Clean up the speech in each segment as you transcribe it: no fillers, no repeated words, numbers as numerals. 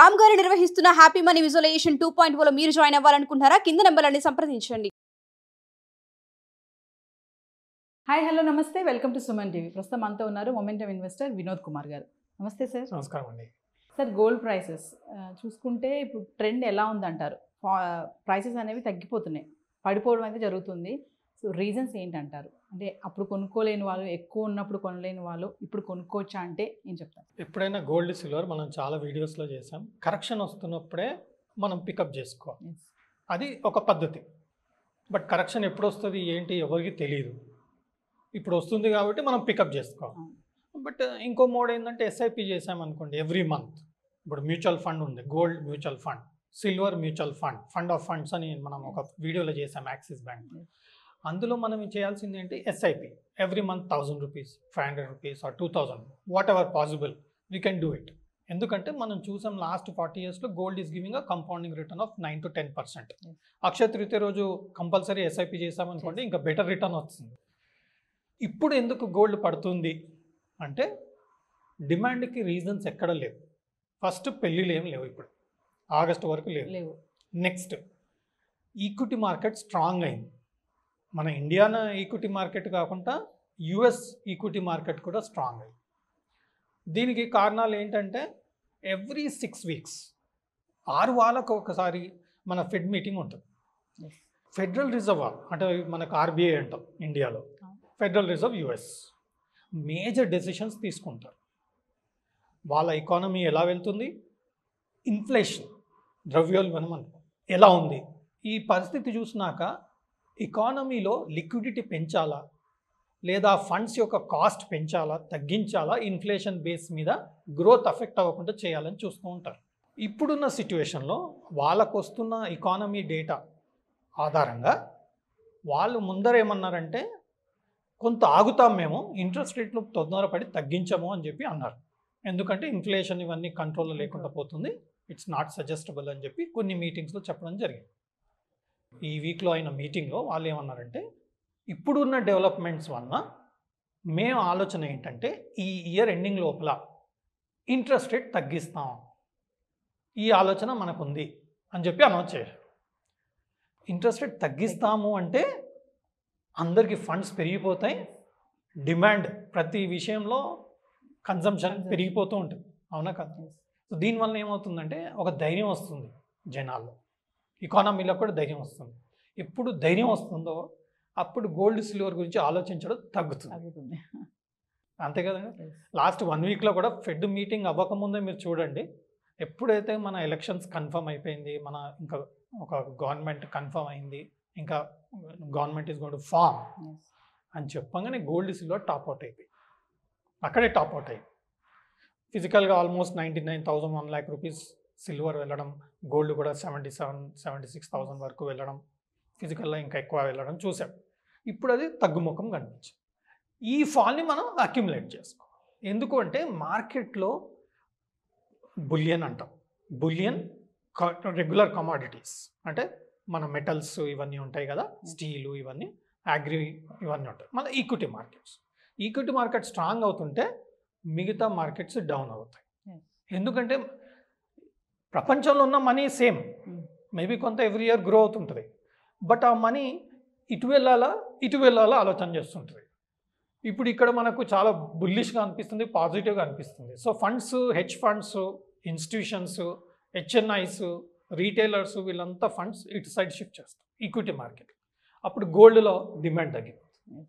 రామ్ గారు నిర్వహిస్తున్న happy money visualisation 2.0 లో మీరు జాయిన్ అవ్వాలనుకుంటున్నారా? కింద నంబర్లని సంప్రదించండి. హాయ్ హలో నమస్తే, వెల్కమ్ టు సుమన్ టీవీ. ప్రస్తుతం మనతో ఉన్నారు మొమెంటమ్ ఇన్వెస్టర్ వినోద్ కుమార్ గారు. నమస్తే సార్. నమస్కారం అండి. సార్, గోల్డ్ ప్రైసెస్ చూసుకుంటే ఇప్పుడు ట్రెండ్ ఎలా ఉందంటారు? ప్రైసెస్ అనేవి తగ్గిపోతున్నాయి, పడిపోవడం అయితే జరుగుతుంది. సో రీజన్స్ ఏంటంటారు? అంటే అప్పుడు కొనుక్కోలేని వాళ్ళు, ఎక్కువ ఉన్నప్పుడు కొనలేని వాళ్ళు ఇప్పుడు కొనుక్కోవచ్చా అంటే ఏం చెప్తారు? ఎప్పుడైనా గోల్డ్ సిల్వర్ మనం చాలా వీడియోస్లో చేసాం. కరెక్షన్ వస్తున్నప్పుడే మనం పికప్ చేసుకోవాలి, అది ఒక పద్ధతి. బట్ కరెక్షన్ ఎప్పుడు వస్తుంది ఏంటి ఎవరికి తెలియదు. ఇప్పుడు వస్తుంది కాబట్టి మనం పికప్ చేసుకోవాలి. బట్ ఇంకో మోడ్ ఏంటంటే ఎస్ఐపి చేసామనుకోండి ఎవ్రీ మంత్. ఇప్పుడు మ్యూచువల్ ఫండ్ ఉంది, gold mutual fund, silver mutual fund, fund of funds అని మనం ఒక వీడియోలో చేసాం యాక్సిస్ బ్యాంక్. అందులో మనం చేయాల్సింది ఏంటి, SIP every month 1000 rupees, 500 rupees or 2000, whatever possible we can do it. ఎందుకంటే మనం చూసాం లాస్ట్ 40 yearsలో gold is giving a compounding return of 9 to 10%. Akshaya Tritiya రోజు కంపల్సరీ ఎస్ఐపి చేసామనుకోండి ఇంకా బెటర్ రిటర్న్ వస్తుంది. ఇప్పుడు ఎందుకు గోల్డ్ పడుతుంది అంటే డిమాండ్కి రీజన్స్ ఎక్కడ లేవు. ఫస్ట్ పెళ్ళిళ్ళు ఏం లేవు, ఇప్పుడు ఆగస్ట్ వరకు లేవు. నెక్స్ట్ ఈక్విటీ మార్కెట్ స్ట్రాంగ్ అయింది. మన ఇండియన్ ఈక్విటీ మార్కెట్ కాకుండా యుఎస్ ఈక్విటీ మార్కెట్ కూడా స్ట్రాంగ్ అయింది. దీనికి కారణాలు ఏంటంటే ఎవ్రీ 6 weeks 6 వారాలకు ఒకసారి మన ఫెడ్ మీటింగ్ ఉంటుంది. ఫెడరల్ రిజర్వ్ అంటే మనకు ఆర్బీఐ అంటాం ఇండియాలో, federal reserve US major decisions తీసుకుంటారు. వాళ్ళ ఎకానమీ ఎలా వెళ్తుంది, ఇన్ఫ్లేషన్ ద్రవ్యోల్బణం అనుకో ఎలా ఉంది, ఈ పరిస్థితి చూసినాక ఎకానమీలో లిక్విడిటీ పెంచాలా లేదా ఫండ్స్ యొక్క కాస్ట్ పెంచాలా తగ్గించాలా, ఇన్ఫ్లేషన్ బేస్ మీద గ్రోత్ అఫెక్ట్ అవ్వకుండా చేయాలని చూస్తూ ఉంటారు. ఇప్పుడున్న సిచ్యువేషన్లో వాళ్ళకు వస్తున్న ఎకానమీ డేటా ఆధారంగా వాళ్ళు ముందరేమన్నారంటే కొంత ఆగుతాం, మేము ఇంట్రెస్ట్ రేట్లు తొందరపడి తగ్గించము అని చెప్పి అన్నారు. ఎందుకంటే ఇన్ఫ్లేషన్ ఇవన్నీ కంట్రోల్లో లేకుండా పోతుంది, ఇట్స్ నాట్ సజెస్టబుల్ అని చెప్పి కొన్ని మీటింగ్స్లో చెప్పడం జరిగింది. ఈ వీక్లో అయిన మీటింగ్లో వాళ్ళు ఏమన్నారంటే ఇప్పుడున్న డెవలప్మెంట్స్ వలన మేము ఆలోచన ఏంటంటే ఈ ఇయర్ ఎండింగ్ లోపల ఇంట్రెస్ట్ రేట్ తగ్గిస్తాం, ఈ ఆలోచన మనకు ఉంది అని చెప్పి అనౌన్స్ చేశారు. ఇంట్రెస్ట్ రేట్ తగ్గిస్తాము అంటే అందరికీ ఫండ్స్ పెరిగిపోతాయి, డిమాండ్ ప్రతి విషయంలో కన్సంప్షన్ పెరిగిపోతూ ఉంటుంది, అవునా కదా? సో దీనివల్ల ఏమవుతుందంటే ఒక ధైర్యం వస్తుంది జనాల్లో, ఎకానమీలో కూడా ధైర్యం వస్తుంది. ఎప్పుడు ధైర్యం వస్తుందో అప్పుడు గోల్డ్ సిల్వర్ గురించి ఆలోచించడం తగ్గుతుంది. అంతే కదండి. లాస్ట్ 1 weekలో కూడా ఫెడ్ మీటింగ్ అవ్వకముందే మీరు చూడండి, ఎప్పుడైతే మన ఎలక్షన్స్ కన్ఫర్మ్ అయిపోయింది, మన ఇంకా ఒక గవర్నమెంట్ కన్ఫర్మ్ అయింది, ఇంకా government is going to form అని చెప్పగానే గోల్డ్ సిల్వర్ టాప్అవుట్ అయిపోయి అక్కడే టాప్అవుట్ అయ్యి ఫిజికల్గా ఆల్మోస్ట్ 99,000 1 lakh రూపీస్ సిల్వర్ వెళ్ళడం, గోల్డ్ కూడా 77,000-76,000 వరకు వెళ్ళడం, ఫిజికల్గా ఇంకా ఎక్కువ వెళ్ళడం చూసాం. ఇప్పుడు అది తగ్గుముఖం కనిపించింది. ఈ ఫాల్ని మనం అక్యుములేట్ చేసుకోవాలి. ఎందుకు అంటే మార్కెట్లో బులియన్ అంటాం, బులియన్ రెగ్యులర్ కమాడిటీస్ అంటే మన మెటల్స్ ఇవన్నీ ఉంటాయి కదా, స్టీలు ఇవన్నీ, అగ్రి ఇవన్నీ ఉంటాయి. మన ఈక్విటీ మార్కెట్ స్ట్రాంగ్ అవుతుంటే మిగతా మార్కెట్స్ డౌన్ అవుతాయి. ఎందుకంటే ప్రపంచంలో ఉన్న మనీ సేమ్, మేబీ కొంత ఎవ్రీ ఇయర్ గ్రో అవుతుంటుంది, బట్ ఆ మనీ ఇటు వెళ్ళాలా ఆలోచన చేస్తుంటుంది. ఇప్పుడు ఇక్కడ మనకు చాలా బుల్లిష్గా అనిపిస్తుంది, పాజిటివ్గా అనిపిస్తుంది. So funds, hedge funds, institutions, HNIs, retailers వీళ్ళంతా ఫండ్స్ ఇటు సైడ్ షిఫ్ట్ చేస్తారు ఈక్విటీ మార్కెట్. అప్పుడు గోల్డ్లో డిమాండ్ తగ్గిపోతుంది.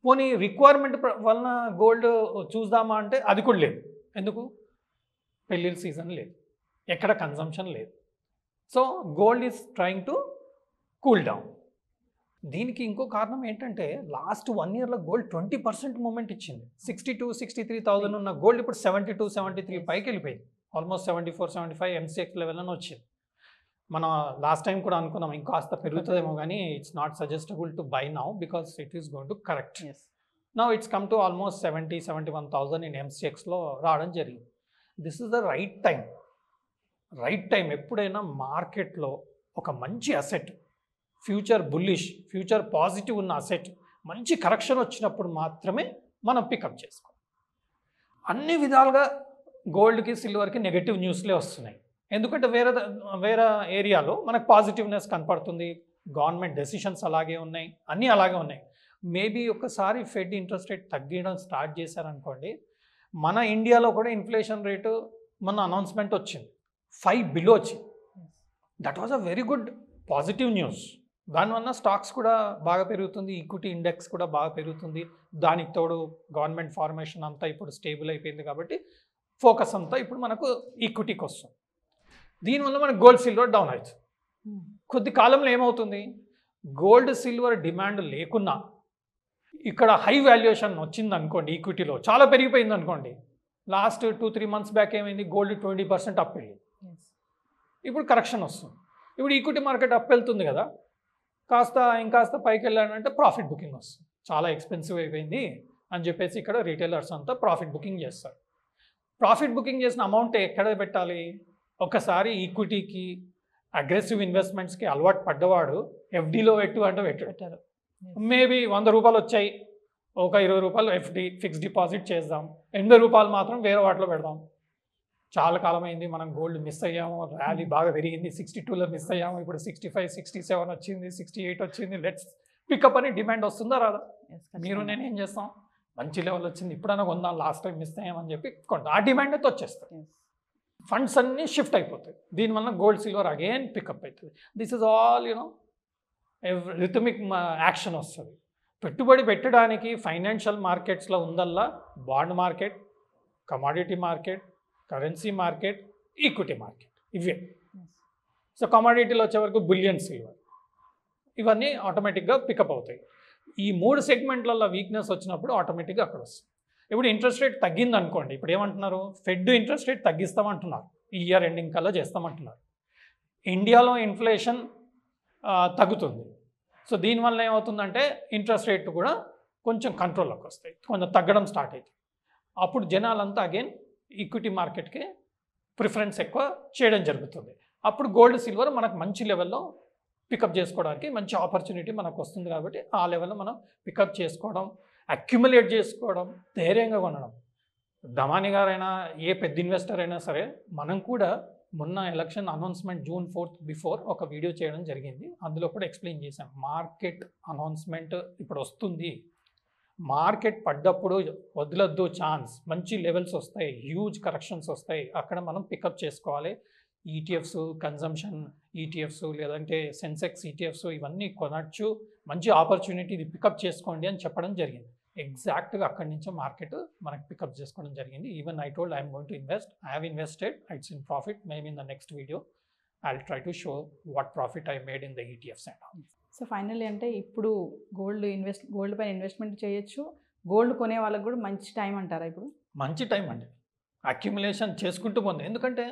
పోనీ రిక్వైర్మెంట్ వలన గోల్డ్ చూద్దామా అంటే అది కూడా లేదు. ఎందుకు? పెళ్ళిళ్ళ సీజన్ లేదు, ఎక్కడ కన్సంప్షన్ లేదు. So gold is trying to cool down. దీనికి ఇంకో కారణం ఏంటంటే లాస్ట్ 1 yearలో గోల్డ్ 20% మూమెంట్ ఇచ్చింది. 62,000-63,000 ఉన్న గోల్డ్ ఇప్పుడు 72-73 పైకి వెళ్ళిపోయింది. ఆల్మోస్ట్ 74-75 ఎంసీఎక్స్ లెవెల్ అని వచ్చింది. మనం లాస్ట్ టైం కూడా అనుకున్నాం ఇంకాస్త పెరుగుతుందేమో, కానీ it's not suggestable to buy now because it is going to correct. Now it's come to almost 70-71,000 in ఎంసీఎక్స్లో రావడం జరిగింది. This is the right time. ఎప్పుడైనా మార్కెట్లో ఒక మంచి asset, future bullish, future positive ఉన్న అసెట్ మంచి కరెక్షన్ వచ్చినప్పుడు మాత్రమే మనం పికప్ చేసుకోవాలి. అన్ని విధాలుగా గోల్డ్కి సిల్వర్కి నెగటివ్ న్యూస్లే వస్తున్నాయి. ఎందుకంటే వేరే ఏరియాలో మనకు పాజిటివ్నెస్ కనపడుతుంది, గవర్నమెంట్ డెసిషన్స్ అలాగే ఉన్నాయి, అన్నీ అలాగే ఉన్నాయి. మేబీ ఒకసారి ఫెడ్ ఇంట్రెస్ట్ రేట్ తగ్గడం స్టార్ట్ చేశారనుకోండి, మన ఇండియాలో కూడా ఇన్ఫ్లేషన్ రేటు మన అనౌన్స్మెంట్ వచ్చింది 5 బిలో వచ్చింది. That was a very good positive news. దానివల్ల స్టాక్స్ కూడా బాగా పెరుగుతుంది, ఈక్విటీ ఇండెక్స్ కూడా బాగా పెరుగుతుంది. దానికి తోడు గవర్నమెంట్ ఫార్మేషన్ అంతా ఇప్పుడు స్టేబుల్ అయిపోయింది కాబట్టి ఫోకస్ అంతా ఇప్పుడు మనకు ఈక్విటీకి వస్తుంది. దీనివల్ల మనకు గోల్డ్ సిల్వర్ డౌన్ అవుతుంది. కొద్ది కాలంలో ఏమవుతుంది, గోల్డ్ సిల్వర్ డిమాండ్ లేకున్నా ఇక్కడ హై వాల్యుయేషన్ వచ్చింది అనుకోండి, ఈక్విటీలో చాలా పెరిగిపోయింది అనుకోండి. లాస్ట్ 2-3 మంత్స్ బ్యాక్ ఏమైంది, గోల్డ్ 20% అప్ వెళ్ళింది. ఇప్పుడు కరెక్షన్ వస్తుంది. ఇప్పుడు ఈక్విటీ మార్కెట్ అప్ వెళ్తుంది కదా, ఇంకాస్త పైకి వెళ్ళాలంటే ప్రాఫిట్ బుకింగ్ వస్తుంది. చాలా ఎక్స్పెన్సివ్ అయిపోయింది అని చెప్పేసి ఇక్కడ రీటైలర్స్ అంతా ప్రాఫిట్ బుకింగ్ చేస్తారు. ప్రాఫిట్ బుకింగ్ చేసిన అమౌంట్ ఎక్కడ పెట్టాలి? ఒకసారి ఈక్విటీకి అగ్రెసివ్ ఇన్వెస్ట్మెంట్స్కి అలవాటు పడ్డవాడు ఎఫ్డీలో పెట్టారు. మేబీ 100 రూపాయలు వచ్చాయి, ఒక 20 రూపాయలు ఎఫ్డీ ఫిక్స్డ్ డిపాజిట్ చేద్దాం, 80 రూపాయలు మాత్రం వేరే వాటిలో పెడదాం. చాలా కాలం అయింది మనం గోల్డ్ మిస్ అయ్యాము, ర్యాలీ బాగా పెరిగింది, 62లో మిస్ అయ్యాము, ఇప్పుడు 65, 67 వచ్చింది, 68 వచ్చింది, లెట్స్ పికప్ అని డిమాండ్ వస్తుందా రాదా? మీరు నేను ఏం చేస్తాం, మంచి లెవెల్ వచ్చింది ఇప్పుడైనా కొందాం, లాస్ట్ టైం మిస్ అయ్యామని చెప్పి కొంటాం. ఆ డిమాండ్ అయితే వచ్చేస్తుంది, ఫండ్స్ అన్నీ షిఫ్ట్ అయిపోతాయి. దీనివల్ల గోల్డ్ సిల్వర్ అగైన్ పికప్ అవుతుంది. This is all rhythmic action వస్తుంది. పెట్టుబడి పెట్టడానికి ఫైనాన్షియల్ మార్కెట్స్లో ఉందల్లా bond market, commodity market, currency market, equity market, ఇవే. సో కమాడిటీలో వచ్చే వరకు బులియన్ సిల్వర్, ఇవన్నీ ఆటోమేటిక్గా పికప్ అవుతాయి. ఈ 3 సెగ్మెంట్లలో వీక్నెస్ వచ్చినప్పుడు ఆటోమేటిక్గా అక్కడ వస్తుంది. ఇప్పుడు ఇంట్రెస్ట్ రేట్ తగ్గింది అనుకోండి, ఇప్పుడు ఏమంటున్నారు, ఫెడ్ ఇంట్రెస్ట్ రేట్ తగ్గిస్తామంటున్నారు, ఈ ఇయర్ ఎండింగ్ కల్లా చేస్తామంటున్నారు. ఇండియాలో ఇన్ఫ్లేషన్ తగ్గుతుంది. సో దీనివల్ల ఏమవుతుందంటే ఇంట్రెస్ట్ రేట్ కూడా కొంచెం కంట్రోల్లోకి వస్తాయి, కొంచెం తగ్గడం స్టార్ట్ అవుతుంది. అప్పుడు జనాలంతా అగైన్ ఈక్విటీ మార్కెట్కి ప్రిఫరెన్స్ ఎక్కువ చేయడం జరుగుతుంది. అప్పుడు గోల్డ్ సిల్వర్ మనకు మంచి లెవెల్లో పికప్ చేసుకోవడానికి మంచి ఆపర్చునిటీ మనకు వస్తుంది. కాబట్టి ఆ లెవెల్లో మనం పికప్ చేసుకోవడం, అక్యుములేట్ చేసుకోవడం, ధైర్యంగా కొనడం. దమాని గారైనా ఏ పెద్ద ఇన్వెస్టర్ అయినా సరే, మనం కూడా మొన్న election announcement June 4th before ఒక వీడియో చేయడం జరిగింది. అందులో కూడా ఎక్స్ప్లెయిన్ చేశాం, మార్కెట్ అనౌన్స్మెంట్ ఇప్పుడు వస్తుంది, మార్కెట్ పడ్డప్పుడు వదలొద్దు ఛాన్స్, మంచి లెవెల్స్ వస్తాయి, హ్యూజ్ కరెక్షన్స్ వస్తాయి, అక్కడ మనం పికప్ చేసుకోవాలి. ఈటీఎఫ్స్, కన్జంప్షన్ ఈటీఎఫ్స్, లేదంటే సెన్సెక్స్ ఈటీఎఫ్స్, ఇవన్నీ కొనచ్చు, మంచి ఆపర్చునిటీ, ఇది పికప్ చేసుకోండి అని చెప్పడం జరిగింది. ఎగ్జాక్ట్గా అక్కడి నుంచే మార్కెట్ మనకు పికప్ చేసుకోవడం జరిగింది. Even I told I'm going to invest, I have invested, it's in profit. Maybe in the next video I will try to show what profit I made in the ETFs and all. So finally అంటే ఇప్పుడు gold పైన investment చేయొచ్చు, gold కొనే వాళ్ళకి కూడా మంచి time అంటారా? ఇప్పుడు మంచి టైం అండి, అక్యుములేషన్ చేసుకుంటూ పోతుంది. ఎందుకంటే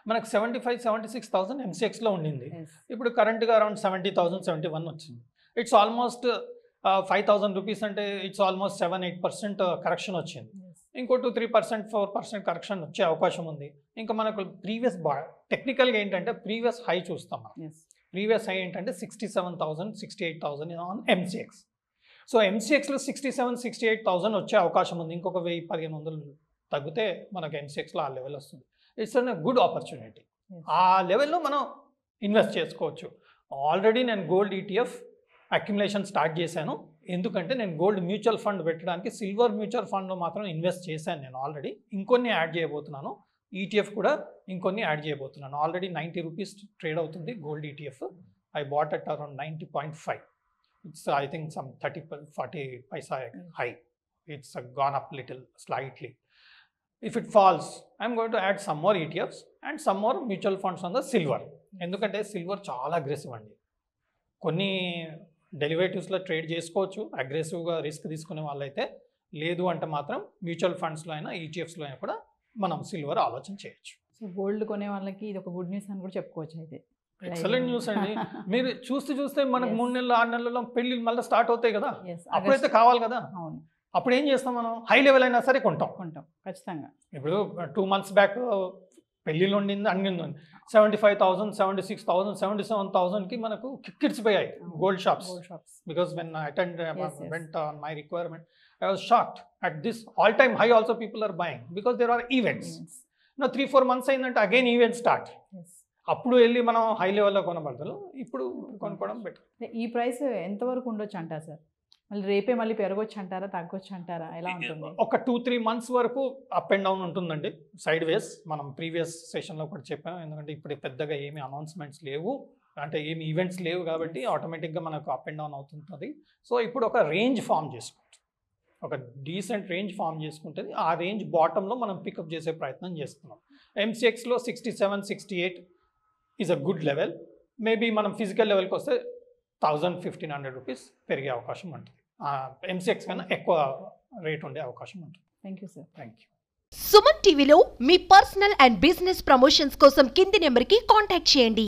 మనకు 75,000-76,000 ఎంసీఎక్స్లో ఉండింది, ఇప్పుడు కరెంట్గా అరౌండ్ 70,000, 71 వచ్చింది. ఇట్స్ ఆల్మోస్ట్ 5,000 రూపీస్, అంటే ఇట్స్ ఆల్మోస్ట్ 7-8% కరెక్షన్ వచ్చింది. ఇంకో 2-3%, 4% కరెక్షన్ వచ్చే అవకాశం ఉంది. ఇంకా మనకు ప్రీవియస్ టెక్నికల్గా ఏంటంటే ప్రీవియస్ హై చూస్తాం. ప్రీవియస్ హై ఏంటంటే 67,000, 68,000 ఆన్ ఎంసీఎక్స్. సో ఎంసీఎక్స్లో 67,000-68,000 వచ్చే అవకాశం ఉంది. ఇంకొక 1,000-1,500 తగ్గితే మనకు ఎంసీఎక్స్లో ఆ లెవెల్ వస్తుంది. It's an good opportunity. ఆ లెవెల్లో మనం ఇన్వెస్ట్ చేసుకోవచ్చు. ఆల్రెడీ నేను గోల్డ్ ఈటీఎఫ్ అక్యుములేషన్ స్టార్ట్ చేశాను. ఎందుకంటే నేను గోల్డ్ మ్యూచువల్ ఫండ్ పెట్టడానికి సిల్వర్ మ్యూచువల్ ఫండ్లో మాత్రం ఇన్వెస్ట్ చేశాను నేను ఆల్రెడీ. ఇంకొన్ని యాడ్ చేయబోతున్నాను, ఈటీఎఫ్ కూడా ఇంకొన్ని యాడ్ చేయబోతున్నాను. ఆల్రెడీ 90 రూపీస్ ట్రేడ్ అవుతుంది gold ETF. I bought at around 90.5. It's I think some 30-40 paisa high. It's gone up little slightly. If it falls, I'm going to add some more ETFs and some more mutual funds on the silver. ఎందుకంటే silver చాలా aggressive అండి. కొన్ని డెరివేటివ్స్లో trade చేసుకోవచ్చు అగ్రెసివ్గా risk తీసుకునే వాళ్ళైతే, లేదు అంటే మాత్రం మ్యూచువల్ ఫండ్స్లో అయినా ఈటీఎఫ్స్లో అయినా కూడా మనం సిల్వర్ ఆలోచన చేయొచ్చు. సో గోల్డ్ కొనే వాళ్ళకి ఇది ఒక గుడ్ న్యూస్ అని కూడా చెప్పుకోవచ్చు. అయితే ఎక్సలెంట్ న్యూస్ అండి. మీరు చూస్తే మనకు 3 నెలలు 6 నెలల్లో పెళ్ళిళ్ళు మళ్ళీ స్టార్ట్ అవుతాయి కదా, అప్పుడైతే కావాలి కదా. అవును, అప్పుడు ఏం చేస్తాం, మనం హై లెవెల్ అయినా సరే కొంటాం ఖచ్చితంగా. ఇప్పుడు 2 months బ్యాక్ పెళ్ళిళ్ళు ఉండింది, అన్ని ఉంది. 75,000, 76,000, 77,000కి మనకు కిక్కిడిచిపోయాయి gold shops. Because when I went on my requirement, I was shocked at this all-time high. Also people are buying because there are events. 3-4 months అయిందంటే అగైన్ ఈవెంట్ స్టార్ట్. ఎస్. అప్పుడు వెళ్ళి మనం హై లెవెల్లో కొనబడతాం, ఇప్పుడు కొనుక్కోవడం బెటర్. ఈ price ఎంతవరకు ఉండొచ్చు అంటారు సార్? మళ్ళీ రేపే మళ్ళీ పెరగొచ్చు అంటారా, తగ్గొచ్చు అంటారా, ఎలా ఉంటుంది? ఒక 2-3 months వరకు అప్ అండ్ డౌన్ ఉంటుందండి, సైడ్ వేస్. మనం ప్రీవియస్ సెషన్లో కూడా చెప్పాం, ఎందుకంటే ఇప్పుడు పెద్దగా ఏమి అనౌన్స్మెంట్స్ లేవు, అంటే ఏమి ఈవెంట్స్ లేవు కాబట్టి ఆటోమేటిక్గా మనకు అప్ అండ్ డౌన్ అవుతుంటుంది. సో ఇప్పుడు ఒక రేంజ్ ఫామ్ చేసుకుంటుంది, ఒక డీసెంట్ రేంజ్ ఫామ్ చేసుకుంటుంది. ఆ రేంజ్ బాటంలో మనం పికప్ చేసే ప్రయత్నం చేస్తున్నాం. MCXలో 67-68 is a good level. Maybe మనం ఫిజికల్ లెవెల్కి వస్తే 1,000-1,500 రూపీస్ పెరిగే అవకాశం ఉంటుంది. MCX కన్నా ఎక్కువ రేట్ ఉండే అవకాశం ఉంటుంది. Thank you sir. Thank you. Suman టీవీలో మీ పర్సనల్ అండ్ బిజినెస్ ప్రమోషన్స్ కోసం కింది నెంబర్కి కాంటాక్ట్ చేయండి.